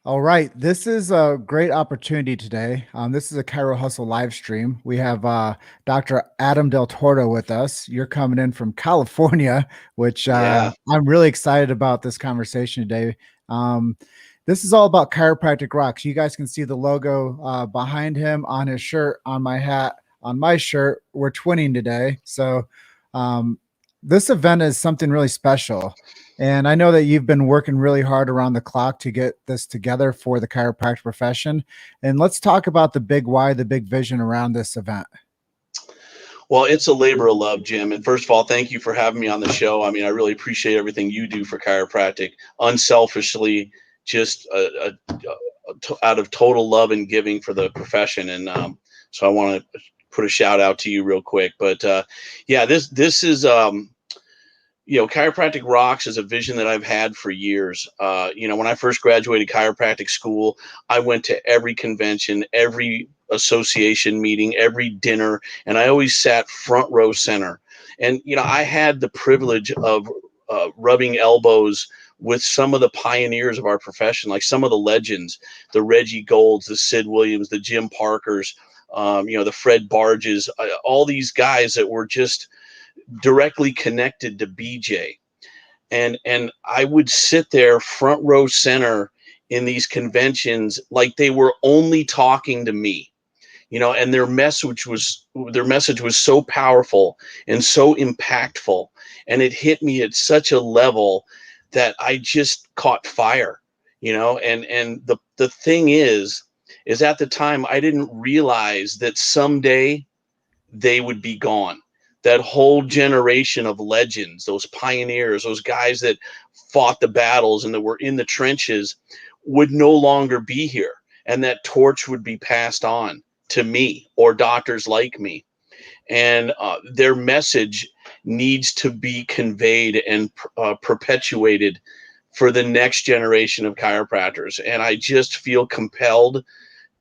All right, this is a great opportunity today. This is a Chiro Hustle live stream. We have Dr. Adam Del Torto with us. You're coming in from California, which Yeah. I'm really excited about this conversation today. Um, this is all about chiropractic rocks. You guys can see the logo behind him on his shirt, on my hat, on my shirt. We're twinning today. So, um, this event is something really special. And I know that you've been working really hard around the clock to get this together for the chiropractic profession. And let's talk about the big why, the big vision around this event. Well, it's a labor of love, Jim. And first of all, thank you for having me on the show. I mean, I really appreciate everything you do for chiropractic, unselfishly, just out of total love and giving for the profession. And so I want to put a shout out to you real quick. But yeah, this is chiropractic rocks is a vision that I've had for years. When I first graduated chiropractic school, I went to every convention, every association meeting, every dinner, and I always sat front row center. And, I had the privilege of rubbing elbows with some of the pioneers of our profession, like some of the legends, the Reggie Golds, the Sid Williams, the Jim Parkers, the Fred Barges, all these guys that were just directly connected to BJ. And I would sit there front row center in these conventions like they were only talking to me. And their message was so powerful and so impactful, and it hit me at such a level that I just caught fire. And the thing is at the time I didn't realize that someday they would be gone. That whole generation of legends, those pioneers, those guys that fought the battles and that were in the trenches, would no longer be here. And that torch would be passed on to me or doctors like me. And their message needs to be conveyed and perpetuated for the next generation of chiropractors. And I just feel compelled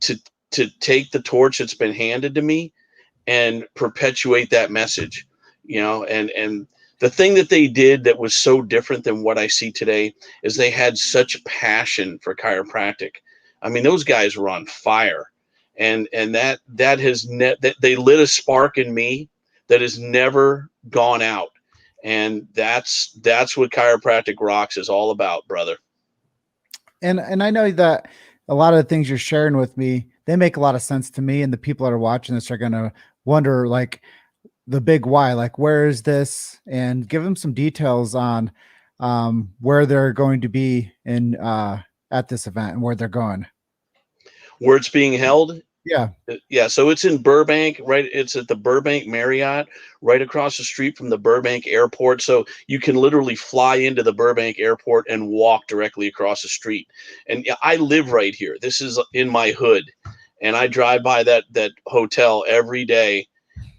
to take the torch that's been handed to me and perpetuate that message. And the thing that they did that was so different than what I see today is they had such passion for chiropractic. I mean, those guys were on fire, and that they lit a spark in me that has never gone out. And that's what chiropractic rocks is all about, brother. And I know that a lot of the things you're sharing with me, they make a lot of sense to me. And the people that are watching this are going to wonder, like, the big why, like, where is this? And give them some details on where they're going to be in at this event and where they're going. Where it's being held. Yeah. Yeah, so it's in Burbank, right? It's at the Burbank Marriott, right across the street from the Burbank Airport. So you can literally fly into the Burbank Airport and walk directly across the street. And yeah, I live right here. This is in my hood, and I drive by that hotel every day.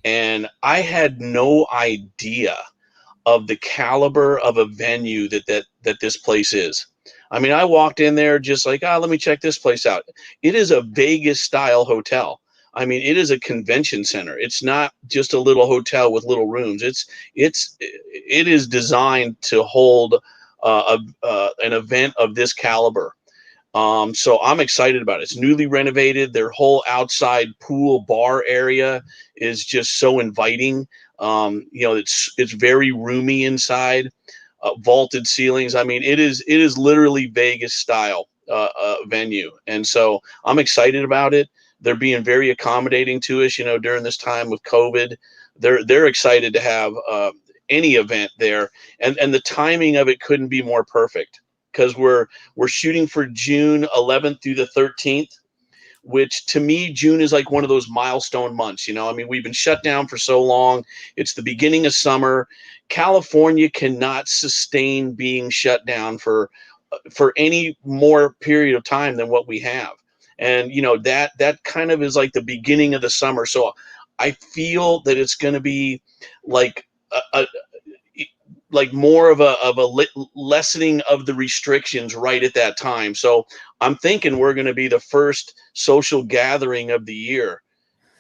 And I had no idea of the caliber of a venue that this place is. I mean, I walked in there just like, let me check this place out. It is a Vegas style hotel. I mean, it is a convention center. It's not just a little hotel with little rooms. It is designed to hold an event of this caliber. So I'm excited about it. It's newly renovated. Their whole outside pool bar area is just so inviting. It's very roomy inside, vaulted ceilings. I mean, it is literally Vegas style venue, and so I'm excited about it. They're being very accommodating to us. During this time with COVID, they're excited to have any event there, and the timing of it couldn't be more perfect because we're shooting for June 11th through the 13th, which to me, June is like one of those milestone months. I mean, we've been shut down for so long. It's the beginning of summer. California cannot sustain being shut down for any more period of time than what we have. And, that kind of is like the beginning of the summer. So I feel that it's going to be like like more of a lessening of the restrictions right at that time. So I'm thinking we're going to be the first social gathering of the year,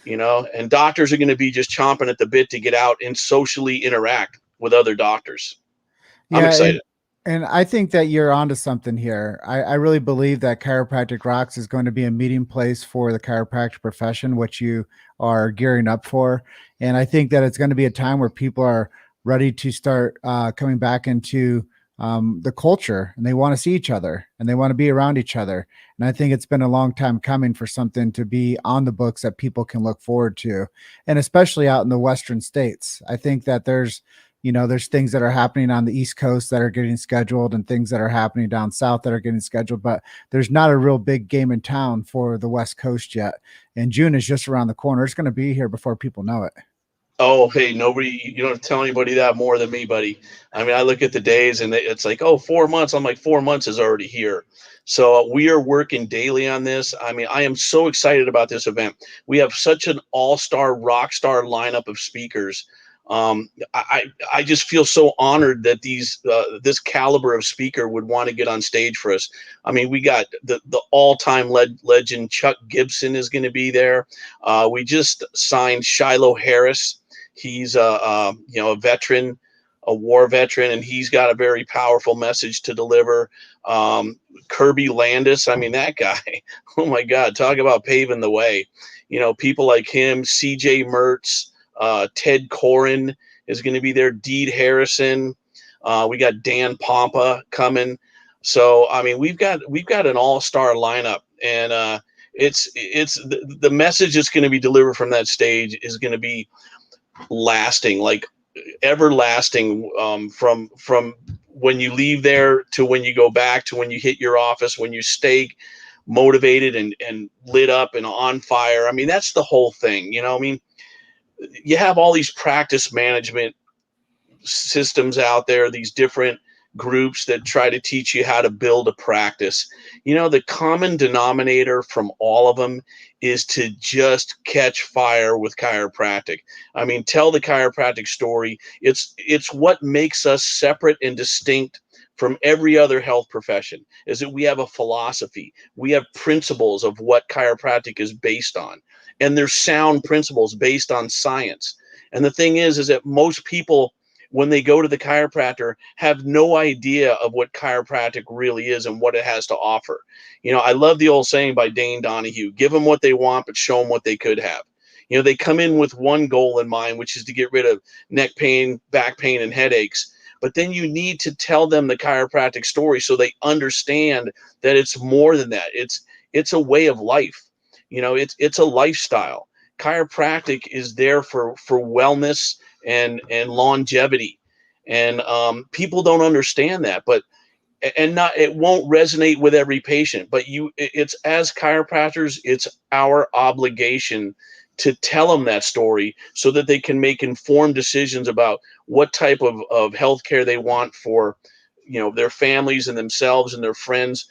and doctors are going to be just chomping at the bit to get out and socially interact with other doctors. I'm Yeah, and excited. And I think that you're onto something here. I really believe that Chiropractic Rocks is going to be a meeting place for the chiropractic profession, which you are gearing up for. And I think that it's going to be a time where people are ready to start coming back into the culture, and they want to see each other and they want to be around each other. And I think it's been a long time coming for something to be on the books that people can look forward to. And especially out in the Western states, I think that there's things that are happening on the East Coast that are getting scheduled and things that are happening down south that are getting scheduled, but there's not a real big game in town for the West Coast yet. And June is just around the corner. It's going to be here before people know it. Oh, hey, nobody, you don't tell anybody that more than me, buddy. I mean, I look at the days and it's like, oh, 4 months. I'm like, 4 months is already here. So we are working daily on this. I mean, I am so excited about this event. We have such an all-star, rock star lineup of speakers. I just feel so honored that this caliber of speaker would want to get on stage for us. I mean, we got the all-time legend Chuck Gibson is going to be there. We just signed Shiloh Harris. He's a veteran, a war veteran, and he's got a very powerful message to deliver. Kirby Landis, I mean, that guy, oh my God, talk about paving the way. People like him, CJ Mertz, Ted Corin is going to be there, Deed Harrison. We got Dan Pompa coming. So, I mean, we've got an all-star lineup, and it's the message that's going to be delivered from that stage is going to be lasting, like everlasting, from when you leave there to when you go back to when you hit your office, when you stay motivated and lit up and on fire. I mean, that's the whole thing. I mean, you have all these practice management systems out there, these different groups that try to teach you how to build a practice. The common denominator from all of them is to just catch fire with chiropractic. I mean, tell the chiropractic story. It's what makes us separate and distinct from every other health profession, is that we have a philosophy, we have principles of what chiropractic is based on, and there's sound principles based on science. And the thing is that most people, when they go to the chiropractor, have no idea of what chiropractic really is and what it has to offer. I love the old saying by Dane Donahue: give them what they want, but show them what they could have. They come in with one goal in mind, which is to get rid of neck pain, back pain, and headaches. But then you need to tell them the chiropractic story so they understand that it's more than that. It's a way of life. It's a lifestyle. Chiropractic is there for wellness and longevity, and people don't understand that. But and not it won't resonate with every patient. But it's, as chiropractors, it's our obligation to tell them that story so that they can make informed decisions about what type of healthcare they want for their families and themselves and their friends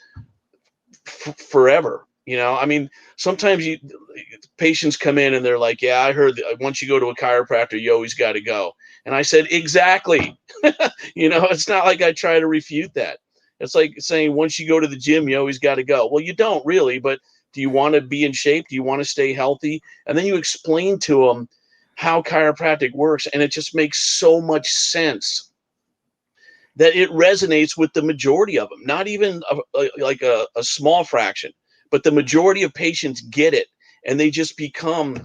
forever. I mean, sometimes patients come in and they're like, yeah, I heard that once you go to a chiropractor, you always got to go. And I said, exactly. It's not like I try to refute that. It's like saying once you go to the gym, you always got to go. Well, you don't really, but do you want to be in shape? Do you want to stay healthy? And then you explain to them how chiropractic works, and it just makes so much sense that it resonates with the majority of them, not even like a small fraction, but the majority of patients get it, and they just become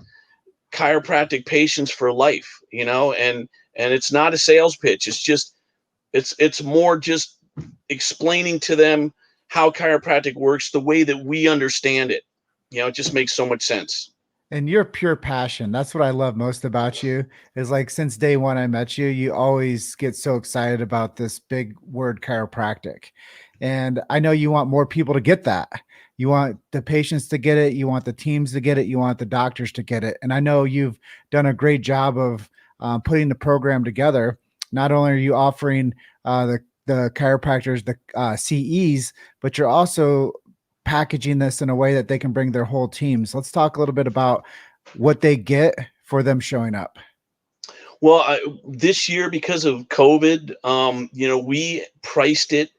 chiropractic patients for life, and it's not a sales pitch. It's just, it's more just explaining to them how chiropractic works the way that we understand it. It just makes so much sense. And you're pure passion. That's what I love most about you. Is like since day one I met you, you always get so excited about this big word chiropractic. And I know you want more people to get that. You want the patients to get it, you want the teams to get it, you want the doctors to get it. And I know you've done a great job of putting the program together. Not only are you offering the chiropractors the CEs, but you're also packaging this in a way that they can bring their whole teams. Let's talk a little bit about what they get for them showing up. Well, this year, because of COVID, we priced it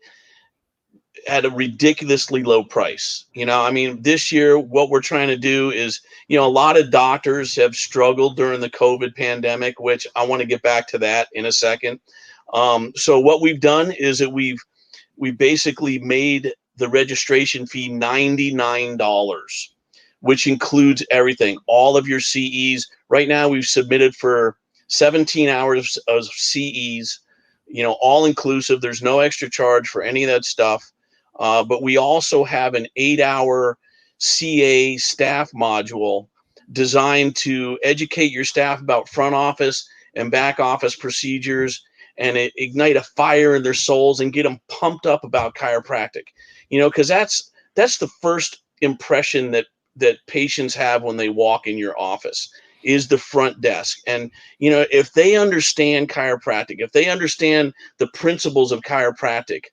at a ridiculously low price. I mean, this year, what we're trying to do is, a lot of doctors have struggled during the COVID pandemic, which I want to get back to that in a second. So what we've done is that we've we basically made the registration fee $99, which includes everything, all of your CEs. Right now, we've submitted for 17 hours of CEs, all inclusive. There's no extra charge for any of that stuff. But we also have an 8-hour CA staff module designed to educate your staff about front office and back office procedures, and ignite a fire in their souls and get them pumped up about chiropractic. Because that's the first impression that patients have when they walk in your office, is the front desk. And if they understand chiropractic, if they understand the principles of chiropractic,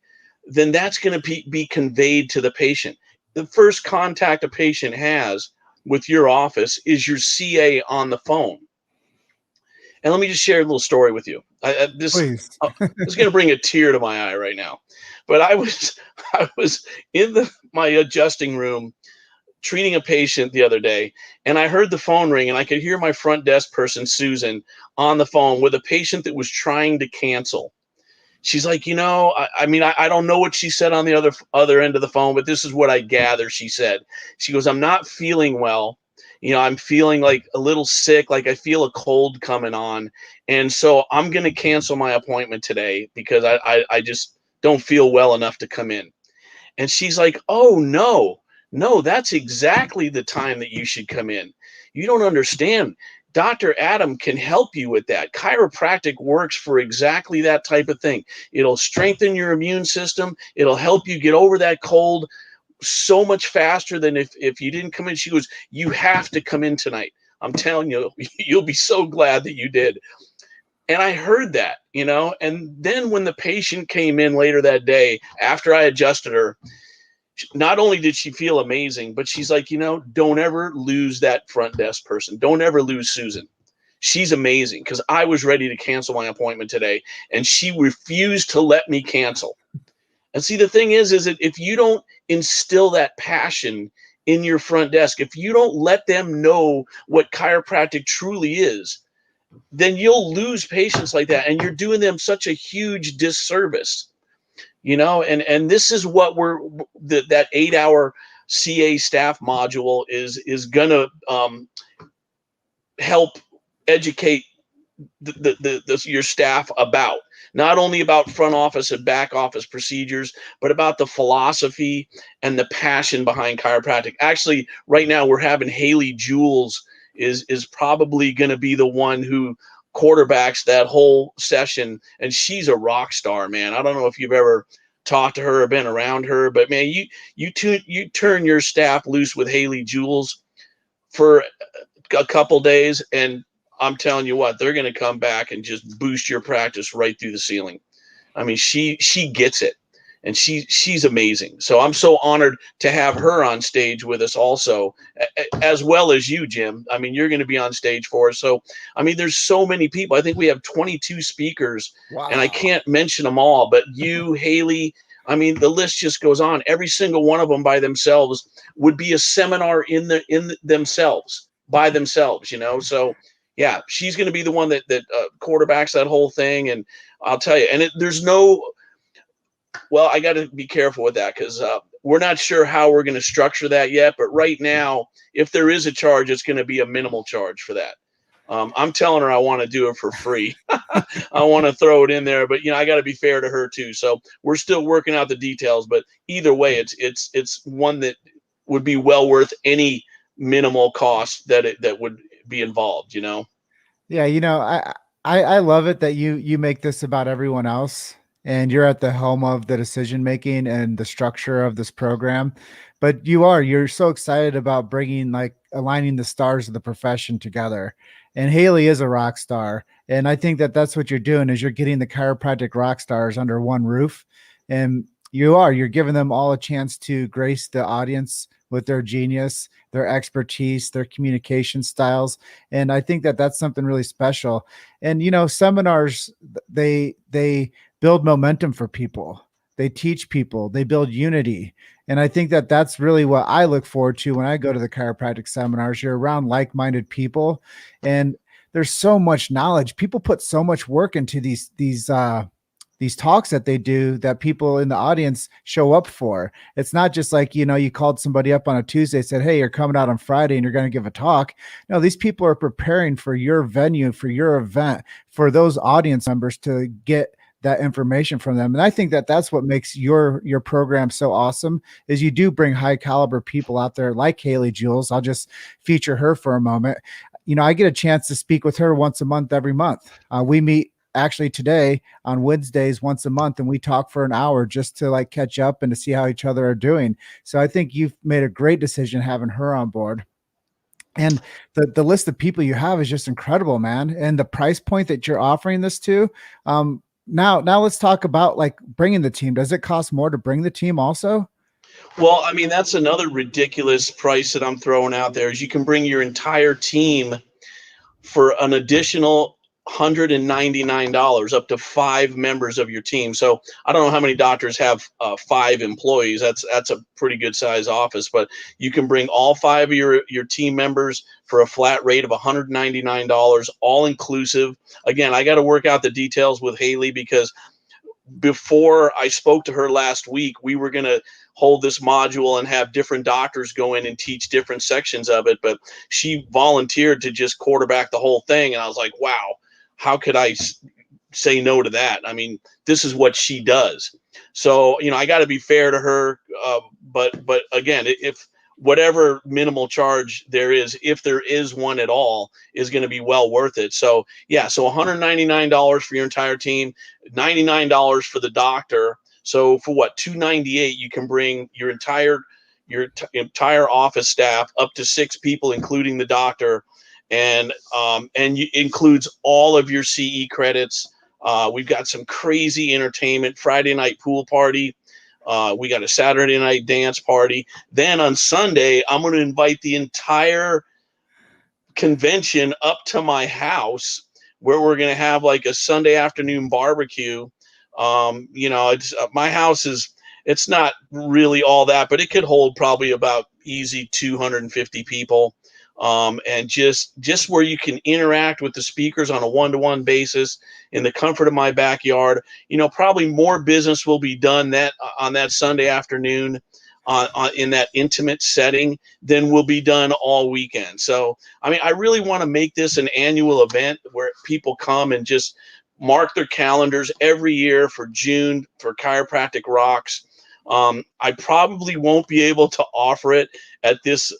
then that's going to be conveyed to the patient. The first contact a patient has with your office is your CA on the phone. And let me just share a little story with you. This Please. is going to bring a tear to my eye right now. But I was in my adjusting room treating a patient the other day, and I heard the phone ring, and I could hear my front desk person, Susan, on the phone with a patient that was trying to cancel. She's like, I don't know what she said on the other end of the phone, but this is what I gather she said. She goes, I'm not feeling well. I'm feeling like a little sick, like I feel a cold coming on. And so I'm going to cancel my appointment today because I just don't feel well enough to come in. And she's like, oh, no, that's exactly the time that you should come in. You don't understand. Dr. Adam can help you with that. Chiropractic works for exactly that type of thing. It'll strengthen your immune system. It'll help you get over that cold so much faster than if you didn't come in. She goes, you have to come in tonight. I'm telling you, you'll be so glad that you did. And I heard that, and then when the patient came in later that day, after I adjusted her, not only did she feel amazing, but she's like, don't ever lose that front desk person. Don't ever lose Susan. She's amazing, because I was ready to cancel my appointment today, and she refused to let me cancel. And see, the thing is that if you don't instill that passion in your front desk, if you don't let them know what chiropractic truly is, then you'll lose patients like that, and you're doing them such a huge disservice. And this is what that 8-hour CA staff module is gonna help educate your staff about, not only about front office and back office procedures, but about the philosophy and the passion behind chiropractic. Actually, right now we're having Haley Jules is probably going to be the one who quarterbacks that whole session, and she's a rock star, man. I don't know if you've ever talked to her or been around her, but man, you turn your staff loose with Haley Jules for a couple days, and I'm telling you what, they're going to come back and just boost your practice right through the ceiling. I mean, she gets it, and she's amazing. So I'm so honored to have her on stage with us also, as well as you, Jim. I mean, you're going to be on stage for us. So, I mean, there's so many people. I think we have 22 speakers, Wow. and I can't mention them all, but you, Haley, I mean, the list just goes on. Every single one of them by themselves would be a seminar in themselves, by themselves, So, yeah, she's going to be the one that quarterbacks that whole thing. And I'll tell you, and well, I got to be careful with that, because we're not sure how we're going to structure that yet. But right now, if there is a charge, it's going to be a minimal charge for that. I'm telling her I want to do it for free. I want to throw it in there, but I got to be fair to her too. So we're still working out the details. But either way, it's one that would be well worth any minimal cost that would be involved. Yeah, I love it that you make this about everyone else, and you're at the helm of the decision making and the structure of this program. But you're so excited about bringing, like, aligning the stars of the profession together. And Haley is a rock star, and I think that that's what you're doing, is you're getting the chiropractic rock stars under one roof, and you're giving them all a chance to grace the audience with their genius, their expertise, their communication styles. And I think that that's something really special. And seminars, they build momentum for people. They teach people, they build unity. And I think that that's really what I look forward to when I go to the chiropractic seminars. You're around like-minded people, and there's so much knowledge. People put so much work into these these talks that they do that people in the audience show up for. It's not just like, you called somebody up on a Tuesday, said, hey, you're coming out on Friday and you're going to give a talk. No, these people are preparing for your venue, for your event, for those audience members to get that information from them. And I think that that's what makes your program so awesome, is you do bring high caliber people out there like Haley Jules. I'll just feature her for a moment. I get a chance to speak with her once a month, every month. We meet actually today on Wednesdays once a month, and we talk for an hour just to like catch up and to see how each other are doing. So I think you've made a great decision having her on board. And the list of people you have is just incredible, man. And the price point that you're offering this to, now let's talk about like bringing the team. Does it cost more to bring the team also? Well, I mean, that's another ridiculous price that I'm throwing out there, is you can bring your entire team for an additional $199, up to 5 members of your team. So I don't know how many doctors have 5 employees. That's a pretty good size office, but you can bring all 5 of your team members for a flat rate of $199, all inclusive. Again, I got to work out the details with Haley, because before I spoke to her last week, we were going to hold this module and have different doctors go in and teach different sections of it. But she volunteered to just quarterback the whole thing. And I was like, wow, how could I say no to that? I mean, this is what she does. So, I got to be fair to her. But again, if whatever minimal charge there is, if there is one at all, is going to be well worth it. So yeah, so $199 for your entire team, $99 for the doctor. So for what, $298, you can bring your entire office staff, up to 6 people, including the doctor, and includes all of your CE credits. We've got some crazy entertainment, Friday night pool party. We got a Saturday night dance party. Then on Sunday, I'm going to invite the entire convention up to my house, where we're going to have like a Sunday afternoon barbecue. It's my house it's not really all that, but it could hold probably about easy 250 people. And just where you can interact with the speakers on a one-to-one basis in the comfort of my backyard. Probably more business will be done on that Sunday afternoon, in that intimate setting, than will be done all weekend. So, I mean, I really want to make this an annual event where people come and just mark their calendars every year for June for Chiropractic Rocks. I probably won't be able to offer it at this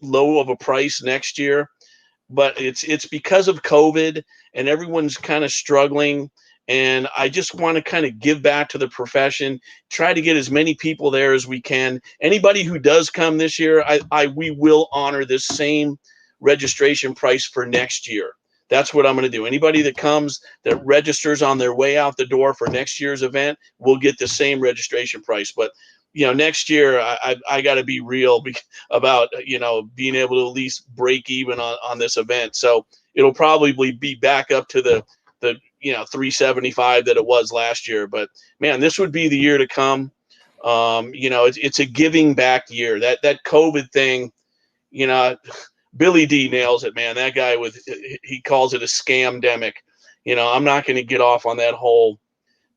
low of a price next year, but it's because of COVID and everyone's kind of struggling. And I just want to kind of give back to the profession, try to get as many people there as we can. Anybody who does come this year, we will honor this same registration price for next year. That's what I'm going to do. Anybody that comes that registers on their way out the door for next year's event will get the same registration price. But next year I got to be real about being able to at least break even on this event. So it'll probably be back up to the 375 that it was last year. But man, this would be the year to come. It's a giving back year. That COVID thing, Billy D nails it, man. That guy he calls it a scamdemic. I'm not going to get off on that whole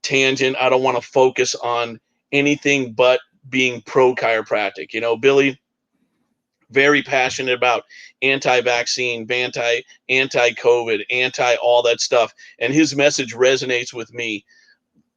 tangent. I don't want to focus on anything but being pro chiropractic. Billy, very passionate about anti-vaccine, anti-COVID, anti all that stuff. And his message resonates with me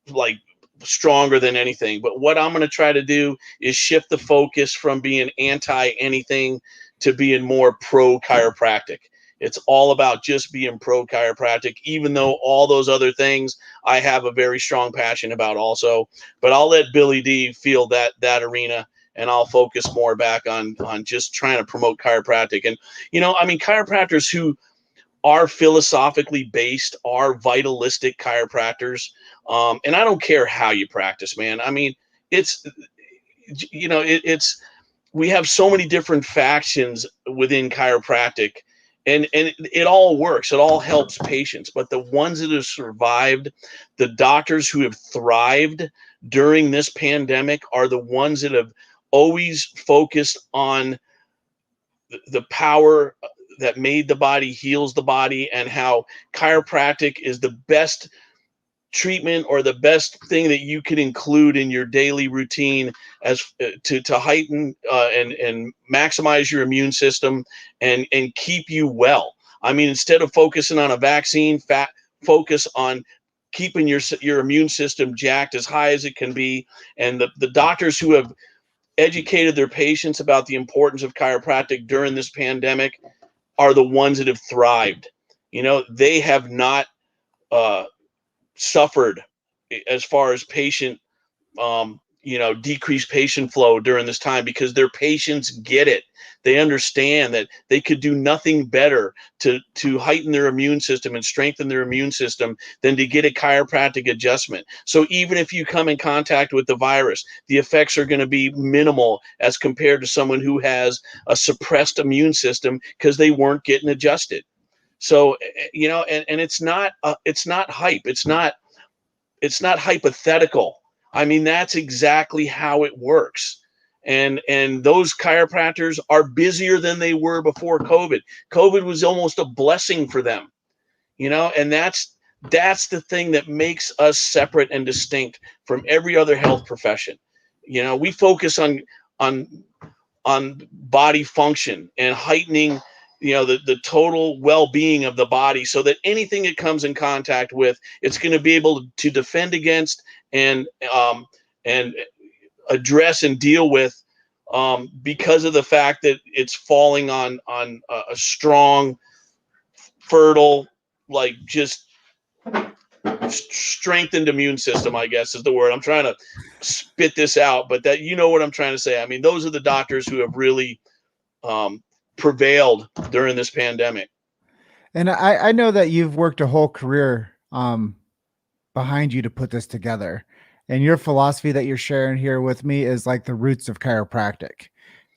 like stronger than anything. But what I'm going to try to do is shift the focus from being anti anything to being more pro chiropractic. It's all about just being pro chiropractic, even though all those other things I have a very strong passion about also. But I'll let Billy D feel that arena, and I'll focus more back on just trying to promote chiropractic. And, chiropractors who are philosophically based are vitalistic chiropractors. And I don't care how you practice, man. I mean, it's we have so many different factions within chiropractic, and it all works. It all helps patients. But the ones that have survived, the doctors who have thrived during this pandemic, are the ones that have always focused on the power that made the body, heals the body, and how chiropractic is the best treatment or the best thing that you can include in your daily routine as to heighten and maximize your immune system and keep you well. I mean, instead of focusing on a vaccine, focus on keeping your immune system jacked as high as it can be. And the doctors who have educated their patients about the importance of chiropractic during this pandemic are the ones that have thrived. They have not uh, suffered as far as decreased patient flow during this time, because their patients get it. They understand that they could do nothing better to heighten their immune system and strengthen their immune system than to get a chiropractic adjustment. So even if you come in contact with the virus, the effects are going to be minimal as compared to someone who has a suppressed immune system because they weren't getting adjusted. So, and it's not hype. It's not hypothetical. I mean, that's exactly how it works. And those chiropractors are busier than they were before COVID. COVID was almost a blessing for them, and that's the thing that makes us separate and distinct from every other health profession. We focus on body function and heightening the total well-being of the body, so that anything it comes in contact with, it's going to be able to defend against and address and deal with, because of the fact that it's falling on a strong, fertile, like just strengthened immune system, I guess is the word. I'm trying to spit this out, but that, what I'm trying to say. I mean, those are the doctors who have really prevailed during this pandemic. And I know that you've worked a whole career behind you to put this together. And your philosophy that you're sharing here with me is like the roots of chiropractic.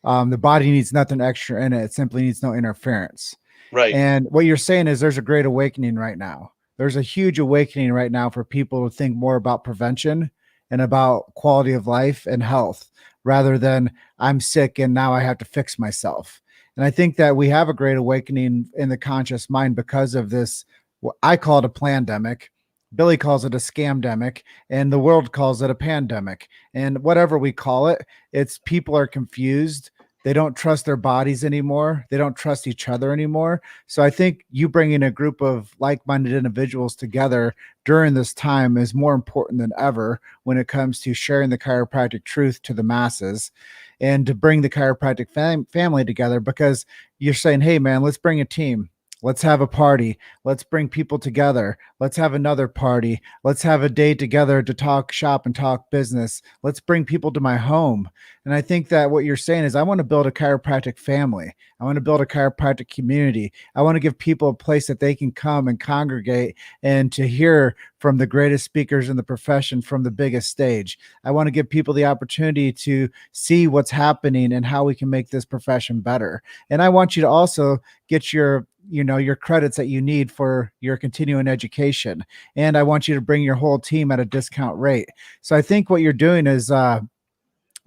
The body needs nothing extra in it. It simply needs no interference. Right. And what you're saying is there's a great awakening right now. There's a huge awakening right now for people to think more about prevention and about quality of life and health rather than I'm sick and now I have to fix myself. And I think that we have a great awakening in the conscious mind because of this. I call it a plandemic. Billy calls it a scamdemic, and the world calls it a pandemic. And whatever we call it, it's people are confused. They don't trust their bodies anymore. They don't trust each other anymore. So I think you bringing a group of like-minded individuals together during this time is more important than ever when it comes to sharing the chiropractic truth to the masses and to bring the chiropractic family together, because you're saying, hey, man, let's bring a team. Let's have a party. Let's bring people together. Let's have another party. Let's have a day together to talk shop and talk business. Let's bring people to my home. And I think that what you're saying is I want to build a chiropractic family. I want to build a chiropractic community. I want to give people a place that they can come and congregate and to hear from the greatest speakers in the profession from the biggest stage. I want to give people the opportunity to see what's happening and how we can make this profession better. And I want you to also get your credits that you need for your continuing education. And I want you to bring your whole team at a discount rate. So I think what you're doing is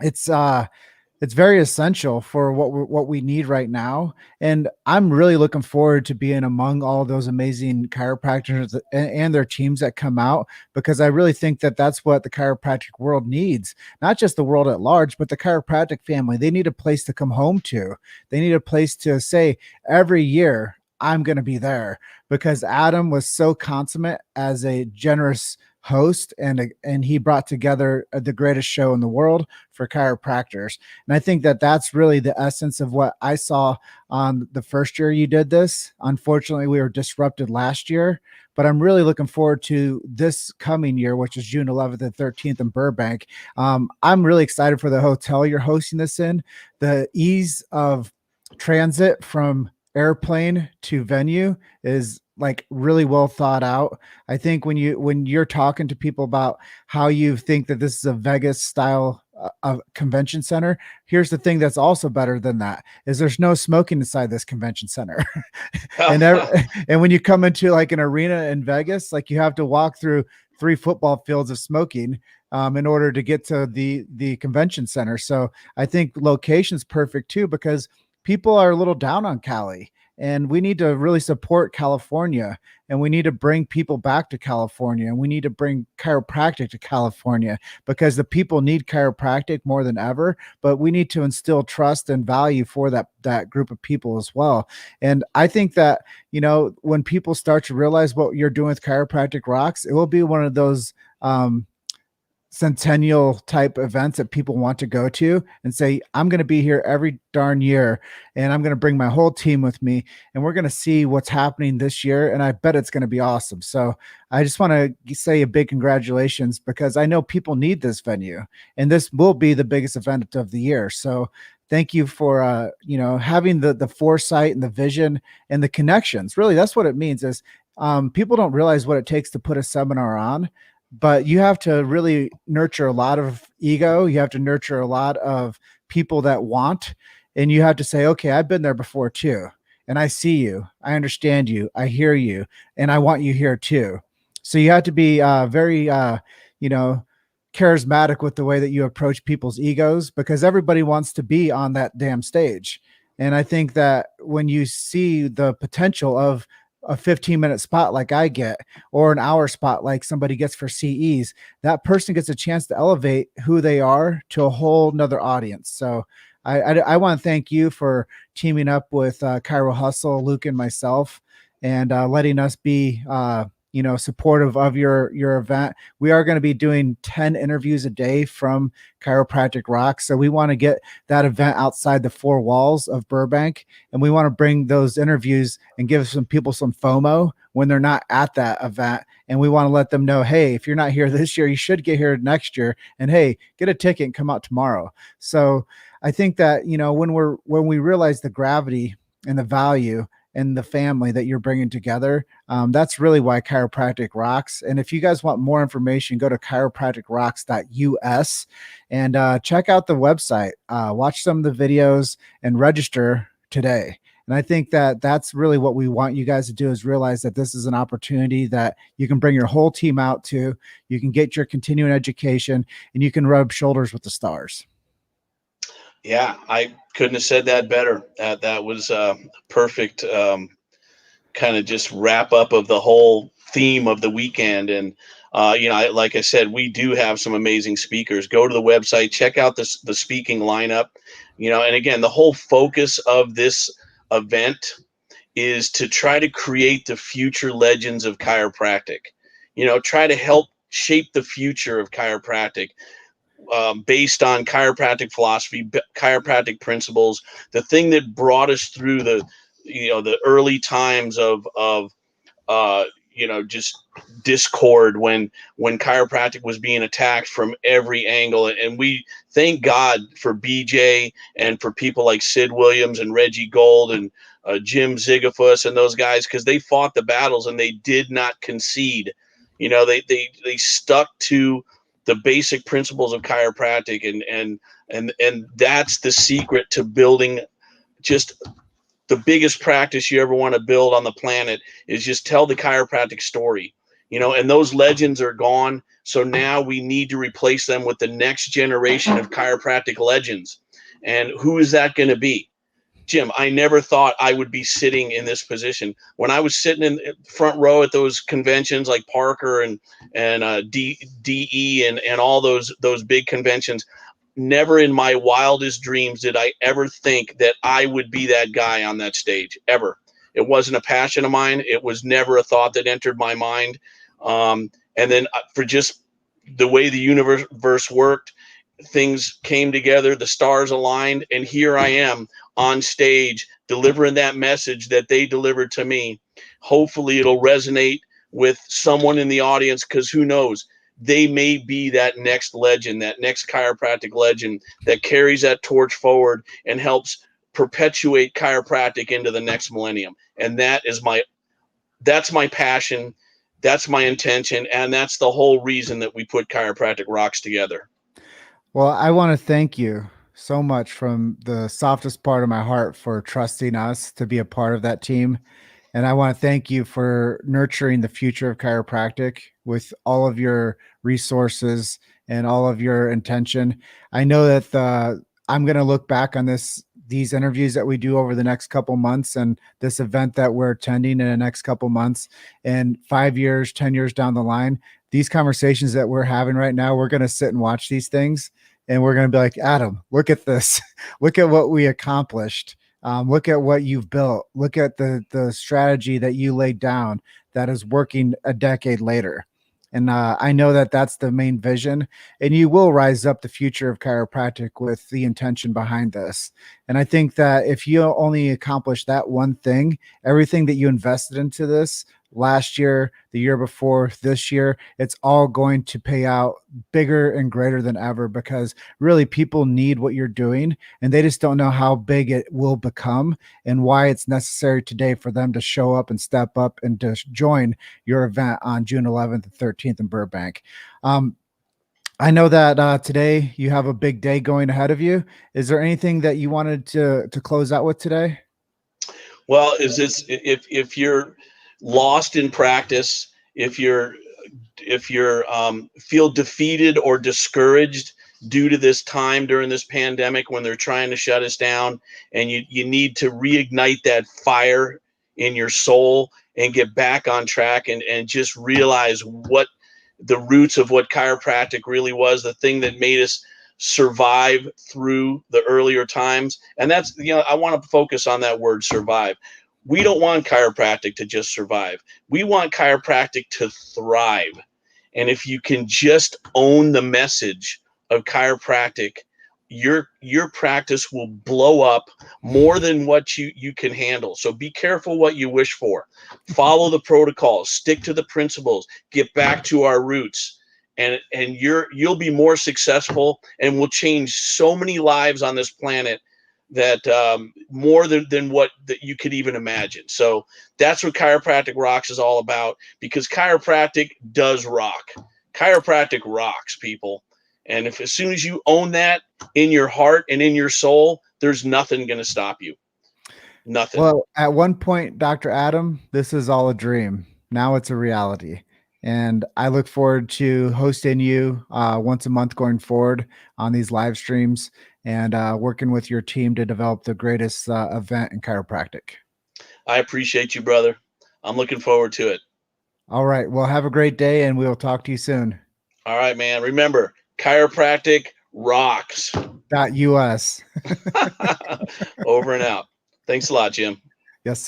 it's very essential for what we need right now. And I'm really looking forward to being among all those amazing chiropractors and their teams that come out, because I really think that that's what the chiropractic world needs. Not just the world at large, but the chiropractic family. They need a place to come home to. They need a place to say every year, I'm going to be there, because Adam was so consummate as a generous host and he brought together the greatest show in the world for chiropractors. And I think that that's really the essence of what I saw on the first year you did this. Unfortunately, we were disrupted last year, but I'm really looking forward to this coming year, which is June 11th and 13th in Burbank. I'm really excited for the hotel you're hosting this in. The ease of transit from airplane to venue is like really well thought out. I think when you're talking to people about how you think that this is a Vegas style of convention center, here's the thing that's also better than that is there's no smoking inside this convention center. And when you come into like an arena in Vegas, like you have to walk through 3 football fields of smoking in order to get to the convention center. So I think location's perfect too, because people are a little down on Cali. and we need to really support California, and we need to bring people back to California, and we need to bring chiropractic to California because the people need chiropractic more than ever, but we need to instill trust and value for that group of people as well. And I think that, when people start to realize what you're doing with Chiropractic Rocks, it will be one of those centennial type events that people want to go to and say, I'm going to be here every darn year, and I'm going to bring my whole team with me, and we're going to see what's happening this year. And I bet it's going to be awesome. So I just want to say a big congratulations, because I know people need this venue, and this will be the biggest event of the year. So thank you for, having the foresight and the vision and the connections. Really, that's what it means is, people don't realize what it takes to put a seminar on, but you have to really nurture a lot of ego. You have to nurture a lot of people that want, and you have to say, okay, I've been there before too. And I see you, I understand you, I hear you, and I want you here too. So you have to be very, you know, charismatic with the way that you approach people's egos, because everybody wants to be on that damn stage. And I think that when you see the potential of a 15-minute spot like I get, or an hour spot like somebody gets for CEs, that person gets a chance to elevate who they are to a whole nother audience. So I want to thank you for teaming up with Chiro Hustle, Luke, and myself, and letting us be supportive of your event. We are going to be doing 10 interviews a day from Chiropractic Rock. So we want to get that event outside the four walls of Burbank, and we want to bring those interviews and give some people some FOMO when they're not at that event. And we want to let them know, hey, if you're not here this year, you should get here next year. And hey, get a ticket and come out tomorrow. So I think that, when we realize the gravity and the value and the family that you're bringing together, that's really why Chiropractic rocks. And if you guys want more information, go to chiropracticrocks.us and check out the website, watch some of the videos, and register today. And I think that that's really what we want you guys to do, is realize that this is an opportunity that you can bring your whole team out to. You can get your continuing education, and you can rub shoulders with the stars. Yeah, I couldn't have said that better. That was perfect, kind of just wrap up of the whole theme of the weekend. And like I said, we do have some amazing speakers. Go to the website, check out the speaking lineup. And again, the whole focus of this event is to try to create the future legends of chiropractic. Try to help shape the future of chiropractic, based on chiropractic philosophy, chiropractic principles. The thing that brought us through the early times of just discord when chiropractic was being attacked from every angle. And we thank God for BJ and for people like Sid Williams and Reggie Gold and Jim Zigafus and those guys, because they fought the battles and they did not concede. They stuck to the basic principles of chiropractic, and that's the secret to building just the biggest practice you ever want to build on the planet. Is just tell the chiropractic story, and those legends are gone. So now we need to replace them with the next generation of chiropractic legends. And who is that going to be? Jim, I never thought I would be sitting in this position. When I was sitting in the front row at those conventions like Parker and DE and all those big conventions, never in my wildest dreams did I ever think that I would be that guy on that stage, ever. It wasn't a passion of mine. It was never a thought that entered my mind. And then for just the way the universe worked, things came together, the stars aligned, and here I am on stage delivering that message that they delivered to me. Hopefully it'll resonate with someone in the audience, because who knows, they may be that next legend, that next chiropractic legend that carries that torch forward and helps perpetuate chiropractic into the next millennium. And that's my passion, that's my intention, and that's the whole reason that we put Chiropractic Rocks together. Well, I want to thank you so much from the softest part of my heart for trusting us to be a part of that team. And I want to thank you for nurturing the future of chiropractic with all of your resources and all of your intention. I know that I'm going to look back on this these interviews that we do over the next couple months and this event that we're attending in the next couple months, and 5 years, 10 years down the line, these conversations that we're having right now, we're going to sit and watch these things and we're going to be like, Adam, look at this. Look at what we accomplished. Look at what you've built. Look at the strategy that you laid down that is working a decade later. And I know that that's the main vision, and you will rise up the future of chiropractic with the intention behind this. And I think that if you only accomplish that one thing, everything that you invested into this last year, the year before, this year, it's all going to pay out bigger and greater than ever, because really people need what you're doing and they just don't know how big it will become and why it's necessary today for them to show up and step up and to join your event on June 11th and 13th in Burbank. I know that today you have a big day going ahead of you. Is there anything that you wanted to close out with today? Well, is this if you're lost in practice, if you're feel defeated or discouraged due to this time during this pandemic when they're trying to shut us down, and you need to reignite that fire in your soul and get back on track and just realize what the roots of what chiropractic really was, the thing that made us survive through the earlier times. And that's, I want to focus on that word survive. We don't want chiropractic to just survive. We want chiropractic to thrive. And if you can just own the message of chiropractic, your practice will blow up more than what you can handle. So be careful what you wish for. Follow the protocols, stick to the principles, get back to our roots, and you'll be more successful and will change so many lives on this planet that more than what that you could even imagine. So that's what Chiropractic Rocks is all about, because chiropractic does rock. Chiropractic rocks, people. And if as soon as you own that in your heart and in your soul, there's nothing going to stop you. Nothing. Well, at one point, Dr. Adam, this is all a dream. Now it's a reality. And I look forward to hosting you once a month going forward on these live streams and working with your team to develop the greatest event in chiropractic. I appreciate you, brother. I'm looking forward to it. All right. Well, have a great day and we'll talk to you soon. All right, man. Remember, chiropractic rocks. .us. Over and out. Thanks a lot, Jim.